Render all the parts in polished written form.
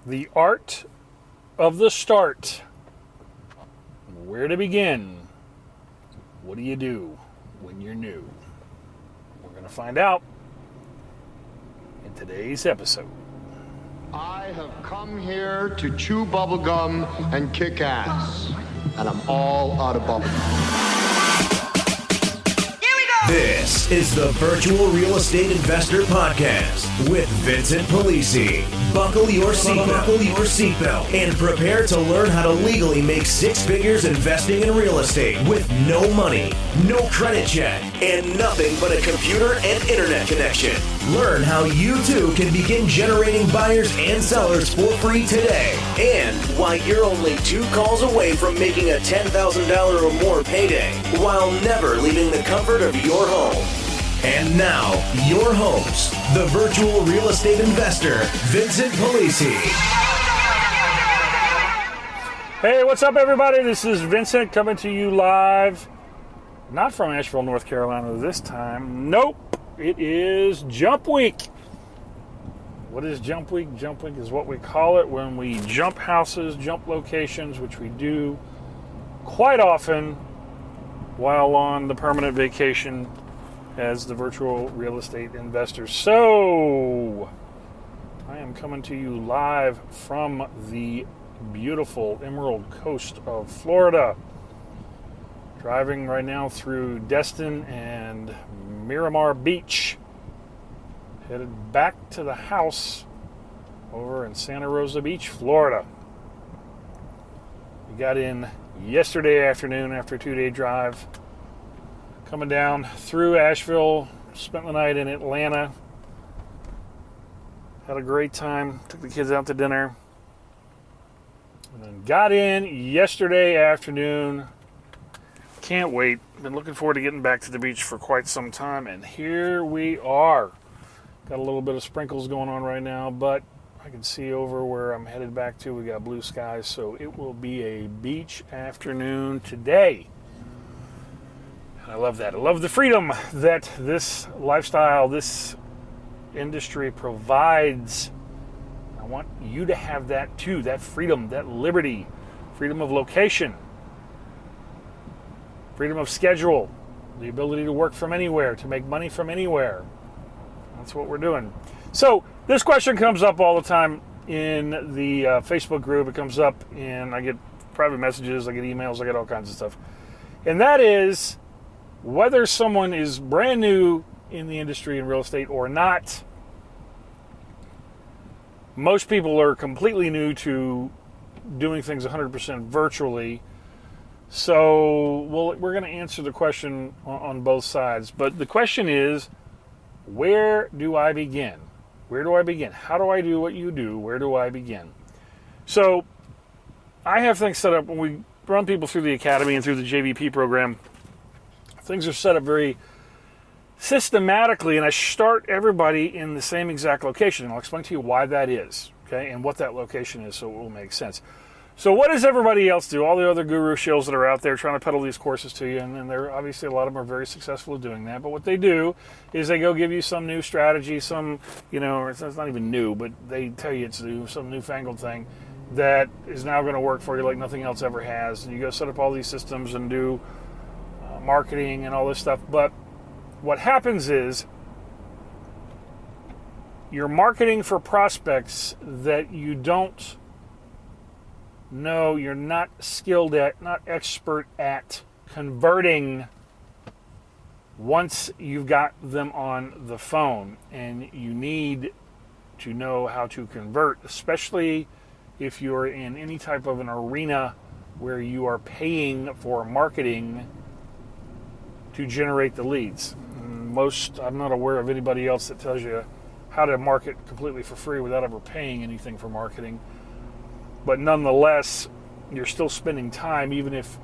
The art of the start. Where to begin? What do you do when you're new? We're going to find out in today's episode. I have come here to chew bubblegum and kick ass. And I'm all out of bubblegum. This is the Virtual Real Estate Investor Podcast with Vincent Polisi. Buckle your seatbelt and prepare to learn how to legally make six figures investing in real estate with no money, no credit check, and nothing but a computer and internet connection. Learn how you too can begin generating buyers and sellers for free today, and why you're only 2 calls away from making a $10,000 or more payday while never leaving the comfort of your home. And now, your host, the virtual real estate investor, Vincent Polisi. Hey, what's up, everybody? This is Vincent coming to you live, not from Asheville, North Carolina this time. Nope, it is Jump Week. What is Jump Week? Jump Week is what we call it when we jump houses, jump locations, which we do quite often while on the permanent vacation as the virtual real estate investor. So, I am coming to you live from the beautiful Emerald Coast of Florida. Driving right now through Destin and Miramar Beach. Headed back to the house over in Santa Rosa Beach, Florida. We got in yesterday afternoon after a 2-day drive. Coming down through Asheville, spent the night in Atlanta. Had a great time, took the kids out to dinner. And then got in yesterday afternoon. Can't wait. Been looking forward to getting back to the beach for quite some time. And here we are. Got a little bit of sprinkles going on right now, but I can see over where I'm headed back to. We got blue skies, so it will be a beach afternoon today. I love that. I love the freedom that this lifestyle, this industry provides. I want you to have that too, that freedom, that liberty, freedom of location, freedom of schedule, the ability to work from anywhere, to make money from anywhere. That's what we're doing. So this question comes up all the time in the Facebook group. It comes up and I get private messages, I get emails, I get all kinds of stuff. And that is, whether someone is brand new in the industry in real estate or not, most people are completely new to doing things 100% virtually. So we're going to answer the question on both sides. But the question is, where do I begin? Where do I begin? How do I do what you do? Where do I begin? So I have things set up when we run people through the academy and through the JVP program. Things are set up very systematically, and I start everybody in the same exact location. And I'll explain to you why that is, okay, and what that location is, so it will make sense. So what does everybody else do? All the other guru shills that are out there trying to peddle these courses to you, and they're obviously, a lot of them are very successful at doing that. But what they do is they go give you some new strategy, some, it's not even new, but they tell you it's new, some newfangled thing that is now going to work for you like nothing else ever has. And you go set up all these systems and do marketing and all this stuff. But what happens is you're marketing for prospects that you don't know, you're not skilled at, not expert at converting once you've got them on the phone. And you need to know how to convert, especially if you're in any type of an arena where you are paying for marketing to generate the leads. I'm not aware of anybody else that tells you how to market completely for free without ever paying anything for marketing. But nonetheless, you're still spending time even if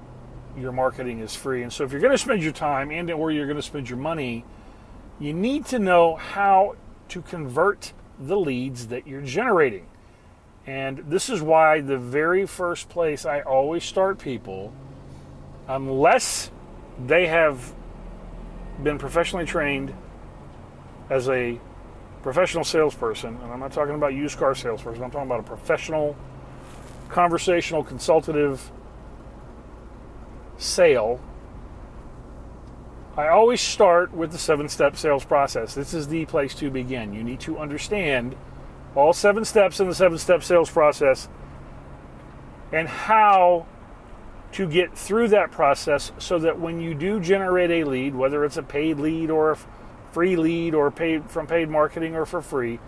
your marketing is free. And so if you're going to spend your time and or you're going to spend your money, you need to know how to convert the leads that you're generating. And this is why the very first place I always start people, unless they have been professionally trained as a professional salesperson, and I'm not talking about used car salesperson, I'm talking about a professional, conversational, consultative sale, I always start with the 7-step sales process. This is the place to begin. You need to understand all 7 steps in the 7-step sales process and how to get through that process so that when you do generate a lead, whether it's a paid lead or a free lead or paid from paid marketing or for free,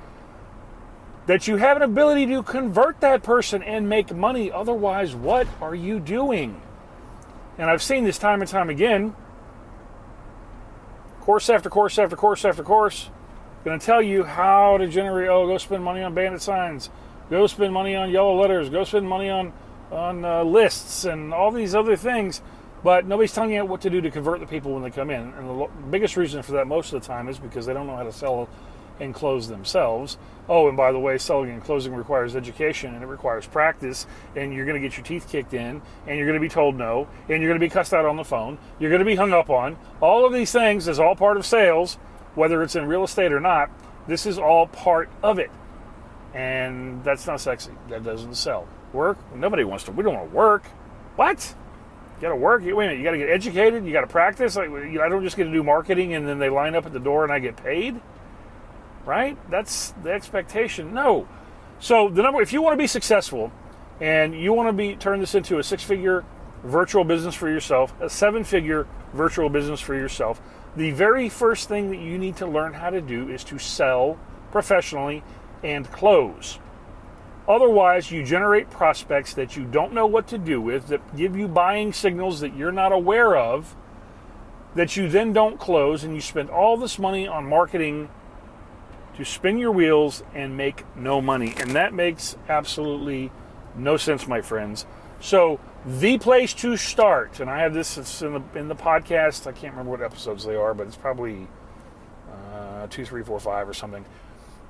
that you have an ability to convert that person and make money. Otherwise, what are you doing? And I've seen this time and time again. Course after course after course after course. Going to tell you how to generate, go spend money on bandit signs. Go spend money on yellow letters. Go spend money on lists and all these other things. But nobody's telling you what to do to convert the people when they come in. And the biggest reason for that most of the time is because they don't know how to sell and close themselves. Oh, and by the way, selling and closing requires education and it requires practice, and you're going to get your teeth kicked in, and you're going to be told no, and you're going to be cussed out on the phone, you're going to be hung up on. All of these things is all part of sales, whether it's in real estate or not. This is all part of it. And that's not sexy. That doesn't sell. Work? Nobody wants to. We don't want to work. What? You got to work? Wait a minute. You got to get educated? You got to practice? Like, I don't just get to do marketing and then they line up at the door and I get paid? Right? That's the expectation. No. So if you want to be successful and you want to turn this into a 6-figure virtual business for yourself, a 7-figure virtual business for yourself, the very first thing that you need to learn how to do is to sell professionally and close. Otherwise, you generate prospects that you don't know what to do with, that give you buying signals that you're not aware of, that you then don't close, and you spend all this money on marketing to spin your wheels and make no money. And that makes absolutely no sense, my friends. So the place to start, and I have this, it's in the podcast, I can't remember what episodes they are, but it's probably 2, 3, 4, 5 or something.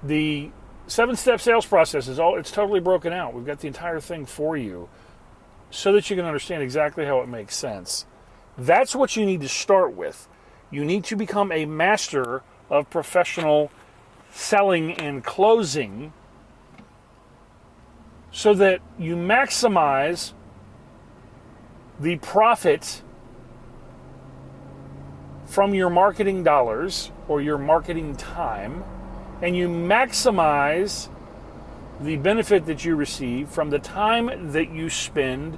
The 7-step sales process it's totally broken out. We've got the entire thing for you so that you can understand exactly how it makes sense. That's what you need to start with. You need to become a master of professional selling and closing so that you maximize the profit from your marketing dollars or your marketing time, and you maximize the benefit that you receive from the time that you spend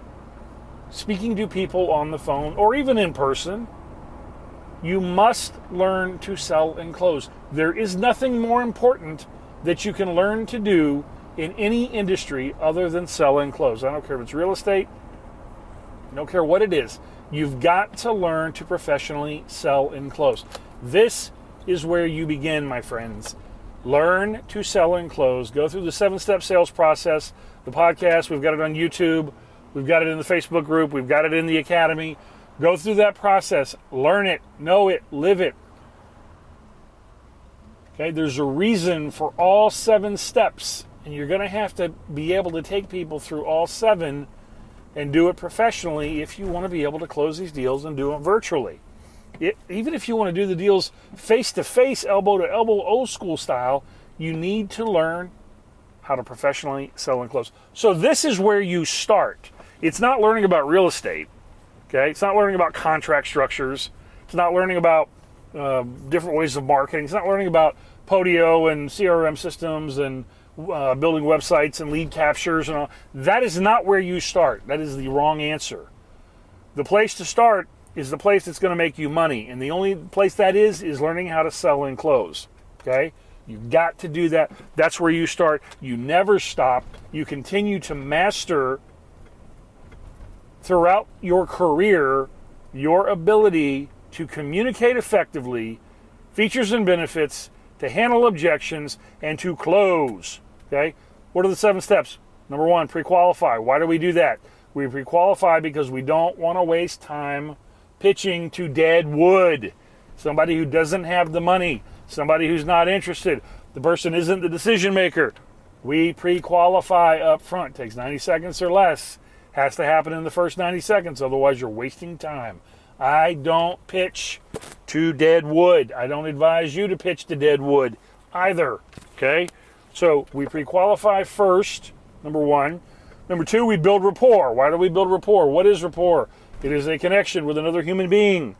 speaking to people on the phone or even in person. You must learn to sell and close. There is nothing more important that you can learn to do in any industry other than sell and close. I don't care if it's real estate. I don't care what it is. You've got to learn to professionally sell and close. This is where you begin, my friends. Learn to sell and close. Go through the 7-step sales process. The podcast, we've got it on YouTube. We've got it in the Facebook group. We've got it in the academy. Go through that process. Learn it. Know it. Live it. Okay, there's a reason for all 7 steps. And you're going to have to be able to take people through all 7 and do it professionally if you want to be able to close these deals and do them virtually. Even if you want to do the deals face-to-face, elbow-to-elbow, old-school style, you need to learn how to professionally sell and close. So this is where you start. It's not learning about real estate. Okay, it's not learning about contract structures. It's not learning about different ways of marketing. It's not learning about Podio and CRM systems and building websites and lead captures and all. That is not where you start. That is the wrong answer. The place to start is the place that's going to make you money, and the only place that is learning how to sell and close. Okay, you've got to do that. That's where you start. You never stop. You continue to master throughout your career your ability to communicate effectively, features and benefits, to handle objections, and to close. Okay? What are the 7 steps? Number 1, pre-qualify. Why do we do that? We pre-qualify because we don't want to waste time pitching to dead wood. Somebody who doesn't have the money. Somebody who's not interested. The person isn't the decision maker. We pre-qualify up front. Takes 90 seconds or less. Has to happen in the first 90 seconds. Otherwise, you're wasting time. I don't pitch to dead wood. I don't advise you to pitch to dead wood. either. Okay? So we pre-qualify first, number one. Number two, we build rapport. Why do we build rapport? What is rapport? It is a connection with another human being.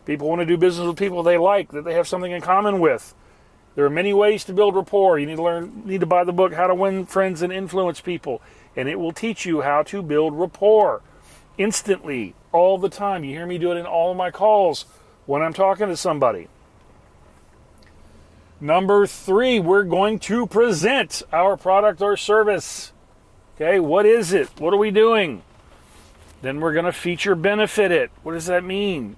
People want to do business with people they like, that they have something in common with. There are many ways to build rapport. You need to buy the book, How to Win Friends and Influence People. And it will teach you how to build rapport instantly, all the time. You hear me do it in all of my calls when I'm talking to somebody. Number three, we're going to present our product or service. Okay, what is it? What are we doing? Then we're going to feature benefit it. What does that mean?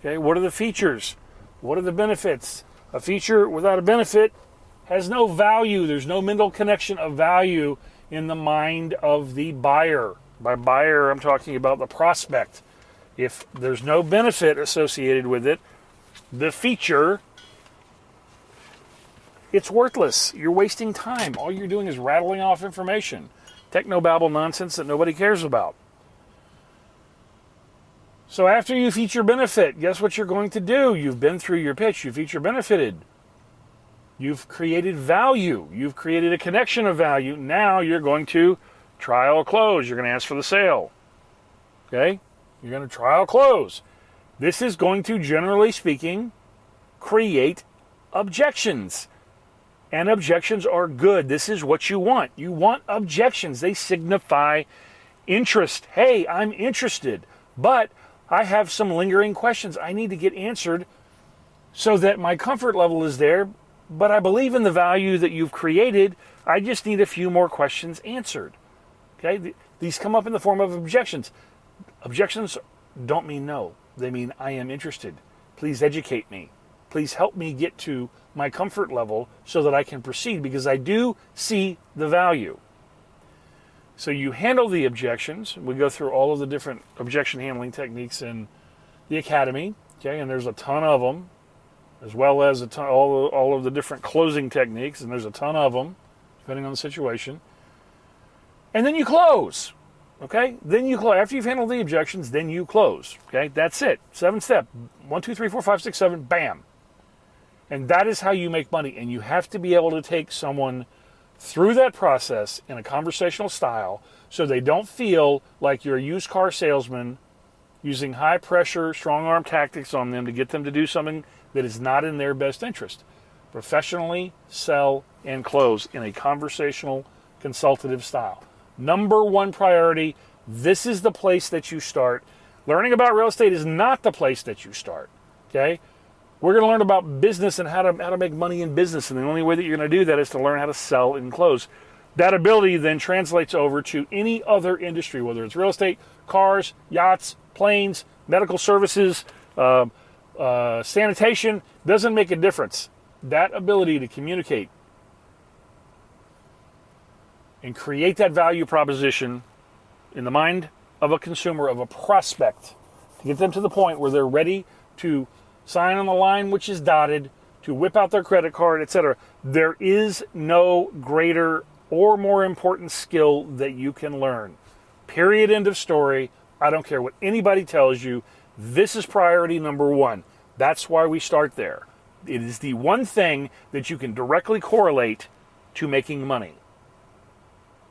Okay, what are the features? What are the benefits? A feature without a benefit has no value. There's no mental connection of value in the mind of the buyer. By buyer, I'm talking about the prospect. If there's no benefit associated with it, the feature, it's worthless. You're wasting time. All you're doing is rattling off information. Technobabble nonsense that nobody cares about. So after you feature benefit, guess what you're going to do? You've been through your pitch. You feature benefited. You've created value. You've created a connection of value. Now you're going to trial close. You're going to ask for the sale. Okay? You're going to trial close. This is going to, generally speaking, create objections. And objections are good. This is what you want. You want objections. They signify interest. Hey, I'm interested, but I have some lingering questions I need to get answered so that my comfort level is there, but I believe in the value that you've created. I just need a few more questions answered. Okay? These come up in the form of objections. Objections don't mean no. They mean I am interested. Please educate me. Please help me get to my comfort level so that I can proceed, because I do see the value. So you handle the objections. We go through all of the different objection handling techniques in the academy, okay, and there's a ton of them, as well as all of the different closing techniques, and there's a ton of them, depending on the situation. And then you close, okay? Then you close. After you've handled the objections, then you close, okay? That's it. 7-step. 1, 2, 3, 4, 5, 6, 7, bam. And that is how you make money. And you have to be able to take someone through that process in a conversational style so they don't feel like you're a used car salesman using high pressure, strong arm tactics on them to get them to do something that is not in their best interest. Professionally sell and close in a conversational, consultative style. Number one priority, this is the place that you start. Learning about real estate is not the place that you start, okay? We're going to learn about business and how to make money in business, and the only way that you're going to do that is to learn how to sell and close. That ability then translates over to any other industry, whether it's real estate, cars, yachts, planes, medical services, sanitation, doesn't make a difference. That ability to communicate and create that value proposition in the mind of a consumer, of a prospect, to get them to the point where they're ready to sign on the line which is dotted, to whip out their credit card, etc. There is no greater or more important skill that you can learn. Period, end of story. I don't care what anybody tells you. This is priority number one. That's why we start there. It is the one thing that you can directly correlate to making money.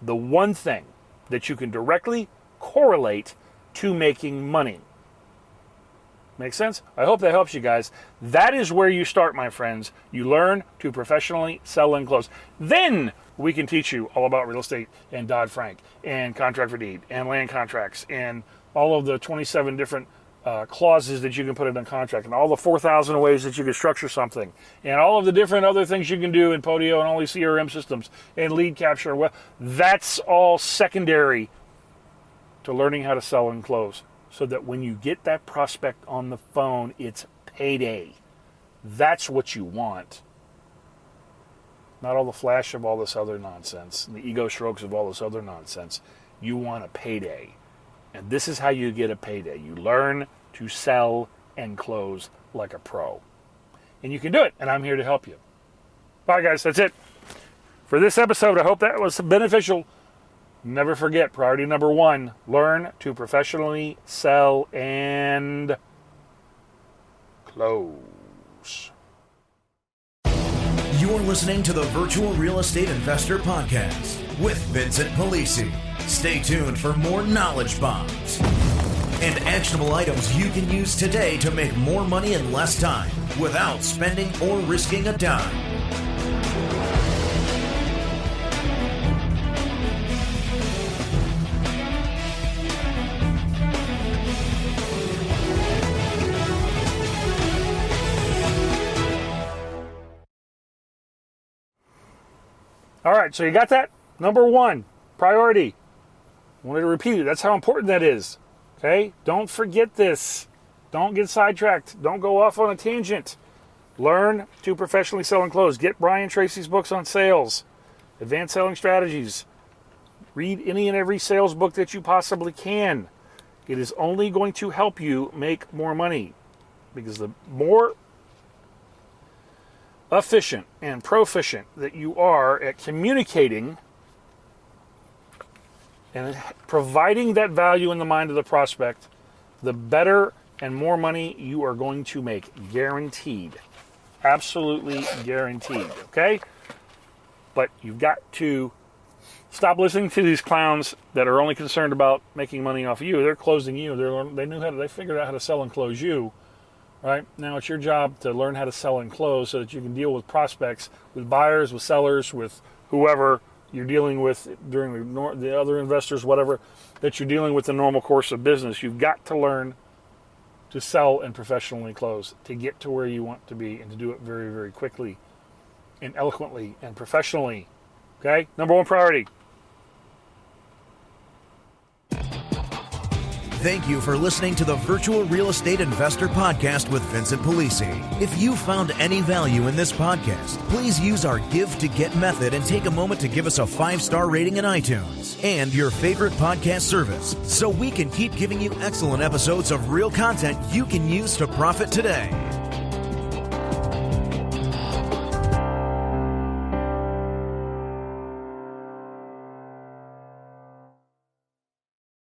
The one thing that you can directly correlate to making money. Make sense? I hope that helps you guys. That is where you start, my friends. You learn to professionally sell and close. Then we can teach you all about real estate and Dodd-Frank and contract for deed and land contracts and all of the 27 different clauses that you can put in a contract and all the 4,000 ways that you can structure something and all of the different other things you can do in Podio and all these CRM systems and lead capture. Well, that's all secondary to learning how to sell and close, so that when you get that prospect on the phone, it's payday. That's what you want. Not all the flash of all this other nonsense, and the ego strokes of all this other nonsense. You want a payday. And this is how you get a payday. You learn to sell and close like a pro. And you can do it, and I'm here to help you. Bye, guys. That's it for this episode. I hope that was beneficial. Never forget, priority number one, learn to professionally sell and close. You You're listening to the Virtual Real Estate Investor Podcast with Vincent Polisi. Stay tuned for more knowledge bombs and actionable items you can use today to make more money in less time without spending or risking a dime. All right, so you got that? Number one, priority. I wanted to repeat it. That's how important that is. Okay? Don't forget this. Don't get sidetracked. Don't go off on a tangent. Learn to professionally sell and close. Get Brian Tracy's books on sales, advanced selling strategies. Read any and every sales book that you possibly can. It is only going to help you make more money, because the more efficient and proficient that you are at communicating and providing that value in the mind of the prospect, the better and more money you are going to make. Guaranteed. Absolutely guaranteed. Okay? But you've got to stop listening to these clowns that are only concerned about making money off of you. They're closing you. They figured out how to sell and close you. Right? Now it's your job to learn how to sell and close so that you can deal with prospects, with buyers, with sellers, with whoever you're dealing with during the other investors, whatever, that you're dealing with the normal course of business. You've got to learn to sell and professionally close to get to where you want to be, and to do it very, very quickly and eloquently and professionally. Okay? Number one priority. Thank you for listening to the Virtual Real Estate Investor Podcast with Vincent Polisi. If you found any value in this podcast, please use our Give to Get method and take a moment to give us a 5-star rating in iTunes and your favorite podcast service, so we can keep giving you excellent episodes of real content you can use to profit today.